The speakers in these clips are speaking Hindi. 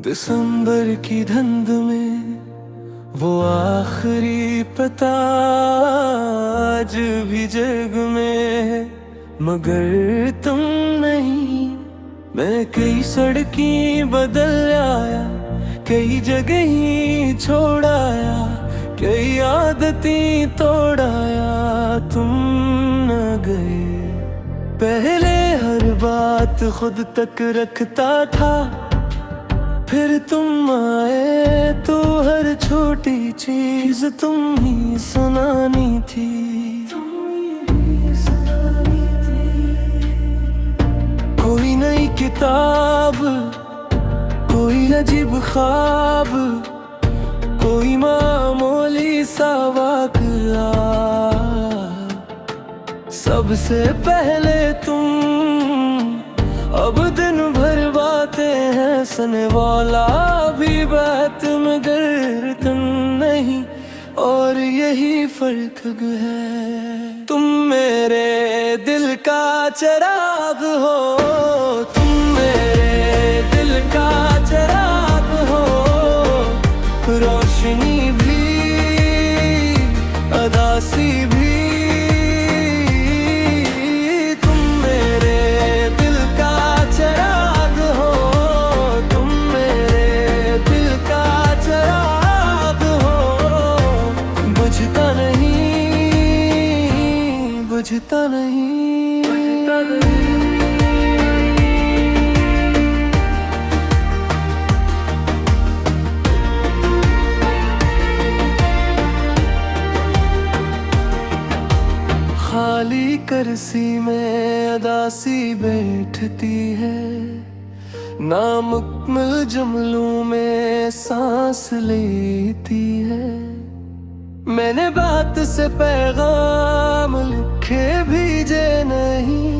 दिसंबर की धुंध में वो आखिरी पता आज भी जग में है, मगर तुम नहीं। मैं कई सड़कें बदल आया, कई जगह ही छोड़ आया, कई आदतें तोड़ाया, तुम न गए। पहले हर बात खुद तक रखता था, फिर तुम आए तो हर छोटी चीज तुम ही सुनानी थी। कोई नई किताब, कोई अजीब ख्वाब, कोई मामूली सा वाक़या, सबसे पहले तुम। अब दिन भर बातें हैं सुनने वाला भी बात, मगर तुम नहीं, और यही फर्क है। तुम मेरे दिल का चिराग हो, तुम मेरे दिल का चिराग हो, रोशनी भी अदासी भी। बुझता नहीं, बुझता नहीं। खाली कुर्सी में अदासी बैठती है, नामुकम्मल जुमलों में सांस लेती है। मैंने बात से पैगाम लिखे भेजे नहीं,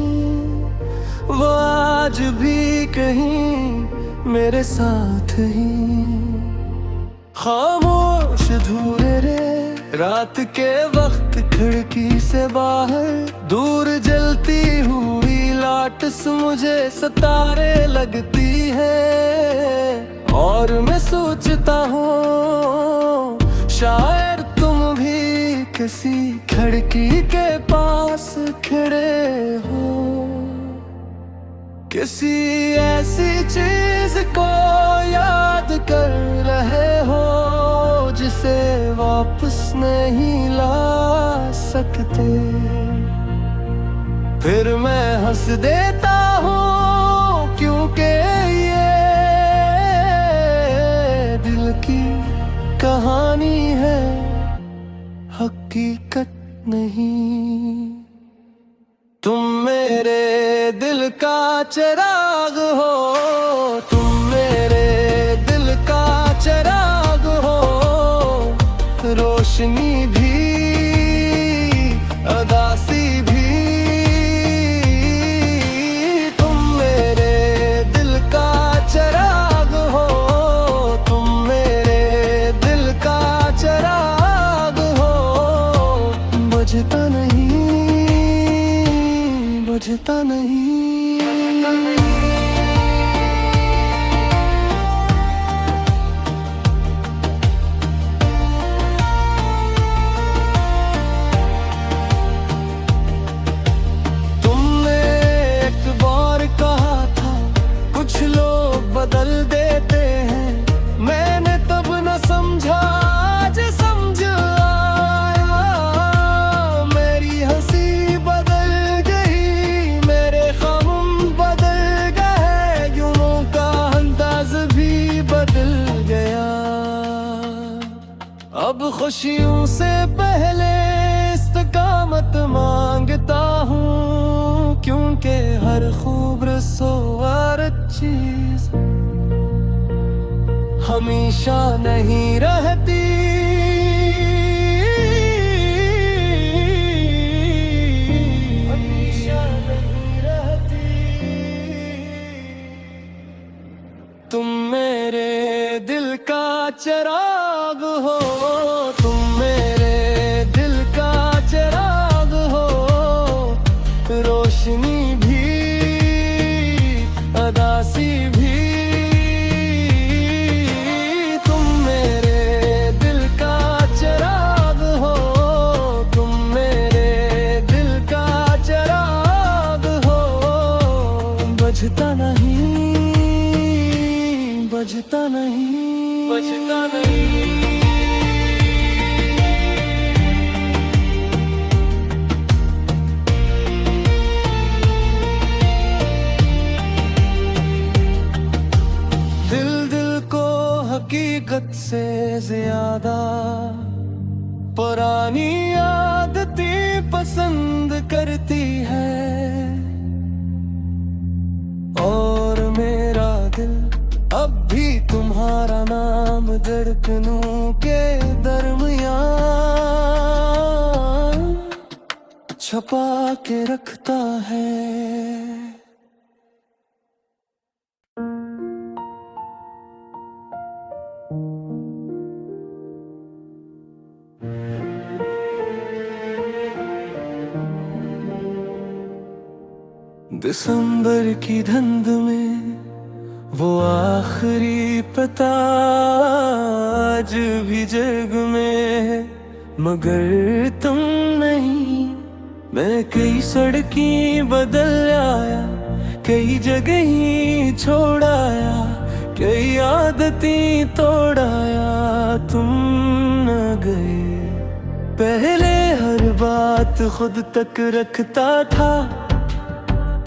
वो आज भी कहीं मेरे साथ ही। खामोश धूरे रे रात के वक्त खिड़की से बाहर, दूर जलती हुई लाटस मुझे सतारे लगती है। और मैं सोचता हूँ शायद तुम भी किसी खिड़की के पास खड़े हो, किसी ऐसी चीज को याद कर रहे हो जिसे वापस नहीं ला सकते। फिर मैं हंस देता हूँ क्योंकि ये दिल की कहानी है, हकीकत नहीं। तुम मेरे दिल का चिराग हो, तुम मेरे दिल का चिराग हो, रोशनी भी अदासी भी। तुम मेरे दिल का चिराग हो, तुम मेरे दिल का चिराग हो, बुझता नहीं, बुझता नहीं। तुमने एक बार कहा था कुछ लोग बदल देते हैं, मैंने तब न समझा, आज समझ आया। मेरी हंसी बदल गई, मेरे ख़म बदल गए, यूं का अंदाज भी बदल गया। अब खुशियों से पहले इस्तकामत मांगता हूँ, क्योंकि हर खूबसूरत चीज हमेशा नहीं रहती। हमेशा नहीं रहती। तुम मेरे दिल का चिराग हो, तुम मेरे दिल का चिराग हो, रोशनी भी अदासी भी। बचता नहीं, बचता नहीं। दिल दिल को हकीकत से ज्यादा पुरानी आदतें पसंद करती है, और मेरा दिल अब भी तुम्हारा नाम धड़कनों के दरमियान छुपा के रखता है। दिसंबर की धुंध में वो आखिरी पता आज भी जग में है, मगर तुम नहीं। मैं कई सड़कें बदल आया, कई जगह ही छोड़ आया, कई आदतें तोड़ाया, तुम न गए। पहले हर बात खुद तक रखता था,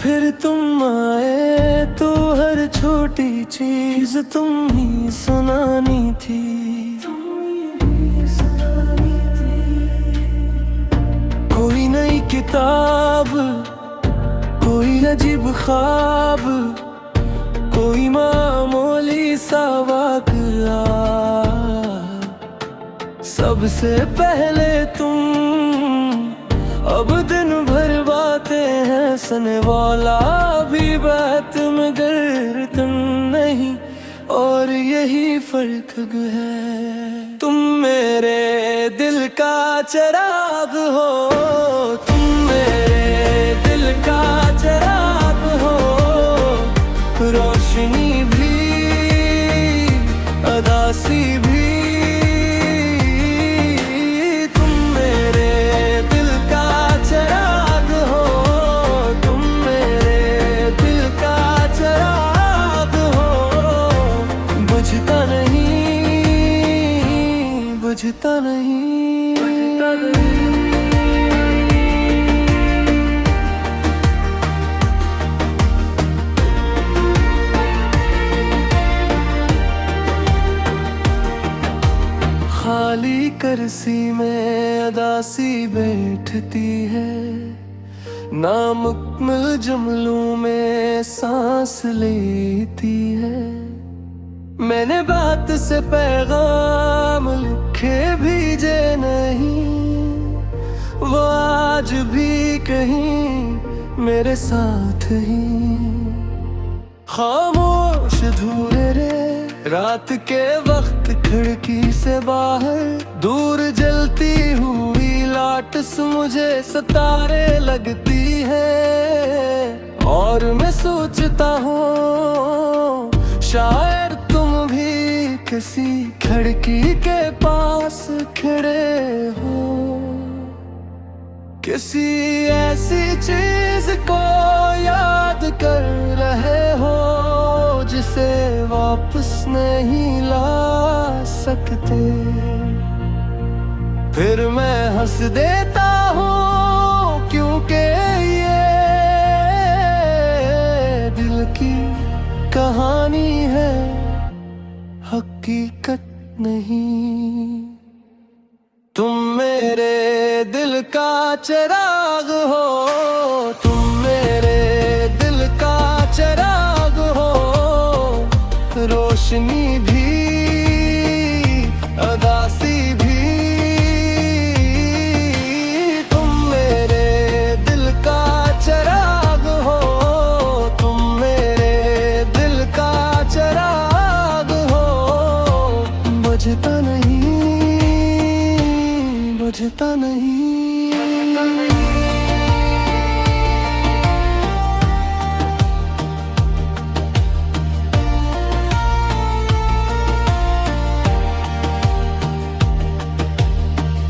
फिर तुम आए तो हर छोटी चीज तुम ही सुनानी थी। कोई नई किताब, कोई अजीब ख्वाब, कोई मामूली सा वाक़या, सबसे पहले तुम। अब दिन भर बातें हैं सुनने वाला भी बात, मगर तुम नहीं, और यही फर्क है। तुम मेरे दिल का चिराग हो, तुम मेरे दिल का चिराग हो, रोशनी भी अदासी भी। बुझता नहीं, बुझता नहीं। खाली कुर्सी में अदासी बैठती है, नामुकम्मल जुमलों में सांस लेती है। मैंने बात से पैगाम लिखे भेजे नहीं, वो आज भी कहीं मेरे साथ ही। खामोश अधूरे रे रात के वक्त खिड़की से बाहर, दूर जलती हुई लाटस मुझे सितारे लगती है। और मैं सोचता हूँ शायद तुम भी किसी खिड़की के पास खड़े हो, किसी ऐसी चीज को याद कर रहे हो जिसे वापस नहीं ला सकते। फिर मैं हंस देता हूँ क्योंकि ये दिल की कहानी है, हकीकत नहीं। तुम मेरे दिल का चिराग हो, तुम मेरे दिल का चिराग हो, रोशनी भी अदासी भी। तुम मेरे दिल का चिराग हो, तुम मेरे दिल का चिराग हो, बुझता नहीं, बुझता नहीं।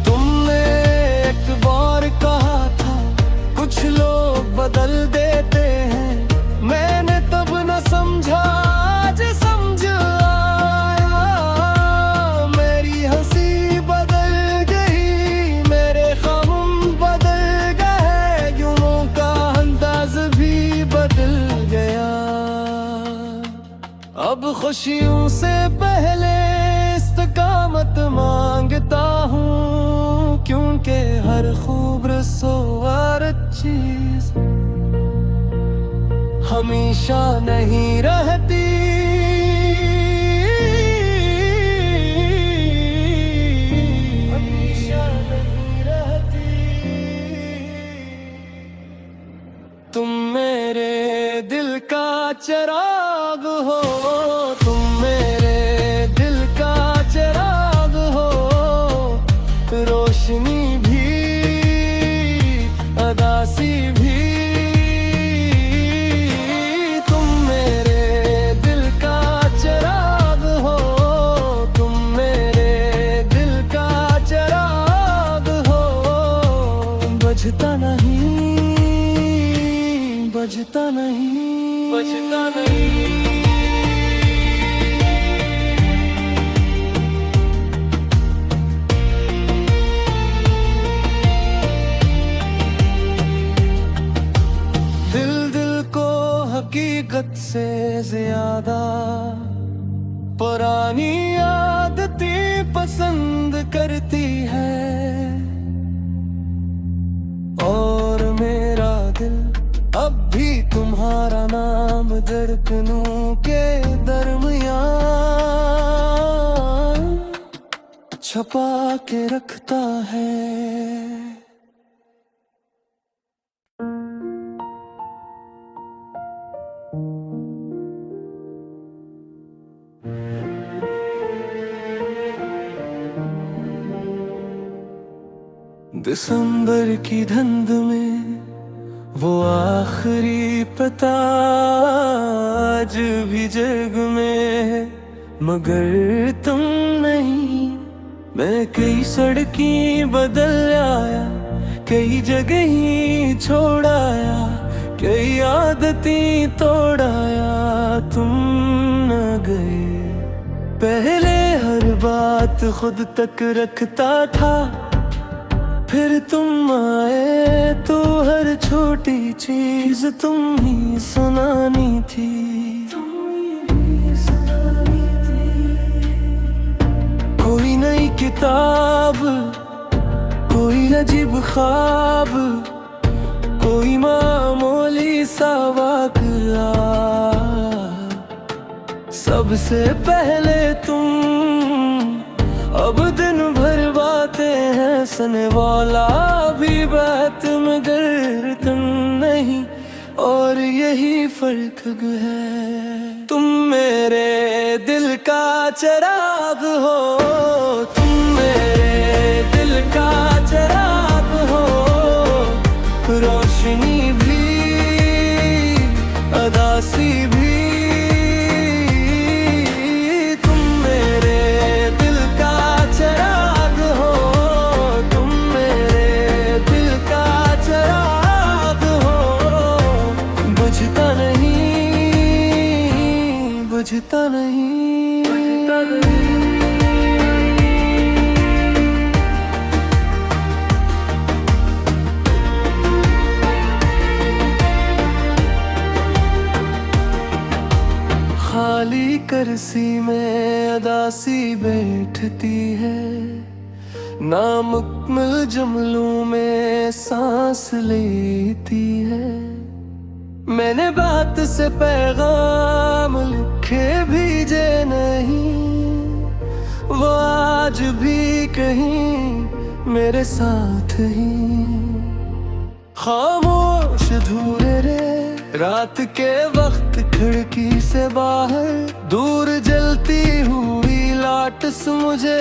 तुमने एक बार कहा था कुछ लोग बदल देते हैं, मैंने तब न समझा, आज समझ खुशियों से पहले इस्तकामत मांगता हूँ, क्योंकि हर खूब रसोवर चीज हमेशा नहीं रहती। तुम मेरे दिल का चिराग हो, तुम मेरे दिल का चिराग हो, रोशनी भी अदासी भी। तुम मेरे दिल का चिराग हो, तुम मेरे दिल का चिराग हो, बुझता नहीं, बजता नहीं, बजता नहीं। दिल दिल को हकीकत से ज्यादा पुरानी आदतें पसंद करती है, और मेरा दिल अब भी तुम्हारा नाम धड़कनों के दरमियान छुपा के रखता है। दिसंबर की धुंध में वो आखिरी पता आज भी जग में है, मगर तुम नहीं। मैं कई सड़कें बदल आया, कई जगह ही छोड़ आया, कई आदतें तोड़ आया, तुम न गए। पहले हर बात खुद तक रखता था, फिर तुम आए तो हर छोटी चीज तुम ही सुनानी थी। कोई नई किताब, कोई अजीब ख्वाब, कोई मामूली सा वाक़या, सबसे पहले तुम। अब दिन भर बातें हैं सुनने वाला भी बात, मगर तुम नहीं, और यही फर्क है। तुम मेरे दिल का चिराग हो, तुम मेरे दिल का चिराग हो, रोशनी भी अदासी भी। बुझता नहीं, बुझता नहीं। खाली कुर्सी में अदासी बैठती है, नामुकम्मल जुमलों में सांस लेती है। मैंने बात से पैगाम लिखे भेजे नहीं, वो आज भी कहीं मेरे साथ ही। खामोश धूरे रे रात के वक्त खिड़की से बाहर, दूर जलती हुई लाट मुझे